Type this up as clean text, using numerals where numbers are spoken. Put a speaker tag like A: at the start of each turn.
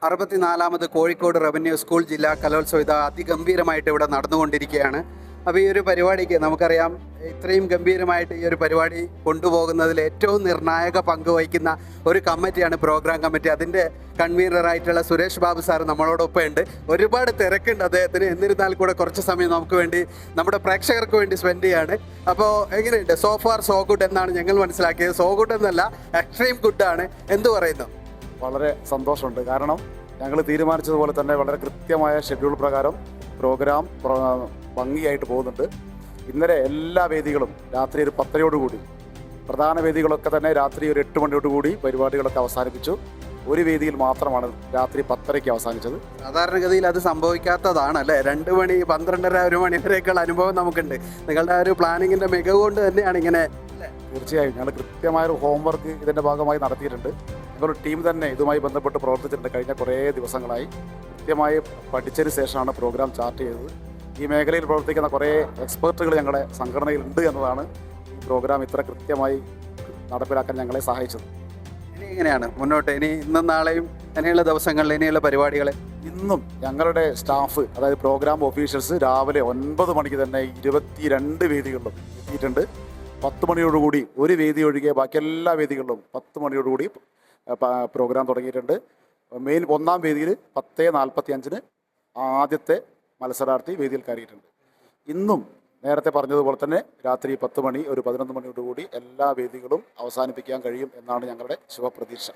A: 64ാമത് Kozhikode revenue school ജില്ലാ കലോത്സവം ഇത് അതിഗംഭീരമായിട്ട് ഇവിടെ നടന്നുകൊണ്ടിരിക്കുകയാണ്. അപ്പോൾ ഈ ഒരു പരിപാടിക്ക് നമുക്കറിയാം, ഇത്രയും ഗംഭീരമായിട്ട് ഈ ഒരു പരിപാടി കൊണ്ടുപോകുന്നതിൽ ഏറ്റവും നിർണായക പങ്ക് വഹിക്കുന്ന ഒരു കമ്മിറ്റിയാണ് പ്രോഗ്രാം കമ്മിറ്റി. അതിൻ്റെ കൺവീനറായിട്ടുള്ള സുരേഷ് ബാബു സാർ നമ്മളോടൊപ്പം ഉണ്ട്. ഒരുപാട് തിരക്കുണ്ട് അദ്ദേഹത്തിന്, എന്നിരുന്നാൽ കൂടെ കുറച്ച് സമയം നമുക്ക് വേണ്ടി, നമ്മുടെ പ്രേക്ഷകർക്ക് വേണ്ടി സ്പെൻഡ് ചെയ്യാണ്. അപ്പോൾ എങ്ങനെയുണ്ട്? സോ ഫാർ സോ ഗുഡ് എന്നാണ് ഞങ്ങൾ മനസ്സിലാക്കിയത്. സോ ഗുഡ് എന്നല്ല, എക്സ്ട്രീം ഗുഡാണ്. എന്തു പറയുന്നു?
B: വളരെ സന്തോഷമുണ്ട്. കാരണം ഞങ്ങൾ തീരുമാനിച്ചതുപോലെ തന്നെ വളരെ കൃത്യമായ ഷെഡ്യൂൾ പ്രകാരം പ്രോഗ്രാം ഭംഗിയായിട്ട് പോകുന്നുണ്ട്. ഇന്നലെ എല്ലാ വേദികളും രാത്രി ഒരു 10:30 പ്രധാന വേദികളൊക്കെ തന്നെ രാത്രി ഒരു 8 മണിയോടുകൂടി പരിപാടികളൊക്കെ അവസാനിപ്പിച്ചു. ഒരു വേദിയിൽ മാത്രമാണ് രാത്രി 10:30 അവസാനിച്ചത്.
A: സാധാരണഗതിയിൽ അത് സംഭവിക്കാത്തതാണ് അല്ലേ? 2 മണി 12:30 1 മണി വരെയൊക്കെയുള്ള അനുഭവം നമുക്കുണ്ട്. നിങ്ങളുടെ ആ ഒരു പ്ലാനിങ്ങിൻ്റെ മികവ് കൊണ്ട് തന്നെയാണ് ഇങ്ങനെ.
B: തീർച്ചയായും ഞങ്ങൾ കൃത്യമായൊരു ഹോംവർക്ക് ഇതിൻ്റെ ഭാഗമായി നടത്തിയിട്ടുണ്ട്. ഞങ്ങളൊരു ടീം തന്നെ ഇതുമായി ബന്ധപ്പെട്ട് പ്രവർത്തിച്ചിട്ടുണ്ട്. കഴിഞ്ഞ കുറേ ദിവസങ്ങളായി കൃത്യമായി പഠിച്ചതിന് ശേഷമാണ് പ്രോഗ്രാം ചാർട്ട് ചെയ്തത്. ഈ മേഖലയിൽ പ്രവർത്തിക്കുന്ന കുറേ എക്സ്പെർട്ടുകൾ ഞങ്ങളുടെ സംഘടനയിലുണ്ട് എന്നതാണ് ഈ പ്രോഗ്രാം ഇത്ര കൃത്യമായി നടപ്പിലാക്കാൻ ഞങ്ങളെ സഹായിച്ചത്.
A: ഇനി എങ്ങനെയാണ് മുന്നോട്ട്? ഇനി ഇന്നും നാളെയും ഇനിയുള്ള ദിവസങ്ങളിൽ ഇനിയുള്ള പരിപാടികൾ?
B: ഇന്നും ഞങ്ങളുടെ സ്റ്റാഫ്, അതായത് പ്രോഗ്രാം ഓഫീഷ്യൽസ് രാവിലെ 9 മണിക്ക് തന്നെ 22 വേദികളിലും എത്തിയിട്ടുണ്ട്. 10 മണിയോടുകൂടി ഒരു വേദി ഒഴികെ ബാക്കി എല്ലാ വേദികളിലും 10 മണിയോടുകൂടി പ്രോഗ്രാം തുടങ്ങിയിട്ടുണ്ട്. മെയിൻ 1-ാം വേദിയിൽ 10:45 ആദ്യത്തെ മത്സരാർത്ഥി വേദിയിൽ കയറിയിട്ടുണ്ട്. ഇന്നും നേരത്തെ പറഞ്ഞതുപോലെ തന്നെ രാത്രി 10 മണി ഒരു 11 മണിയോടുകൂടി എല്ലാ വേദികളും അവസാനിപ്പിക്കാൻ കഴിയും എന്നാണ് ഞങ്ങളുടെ ശുഭപ്രതീക്ഷ.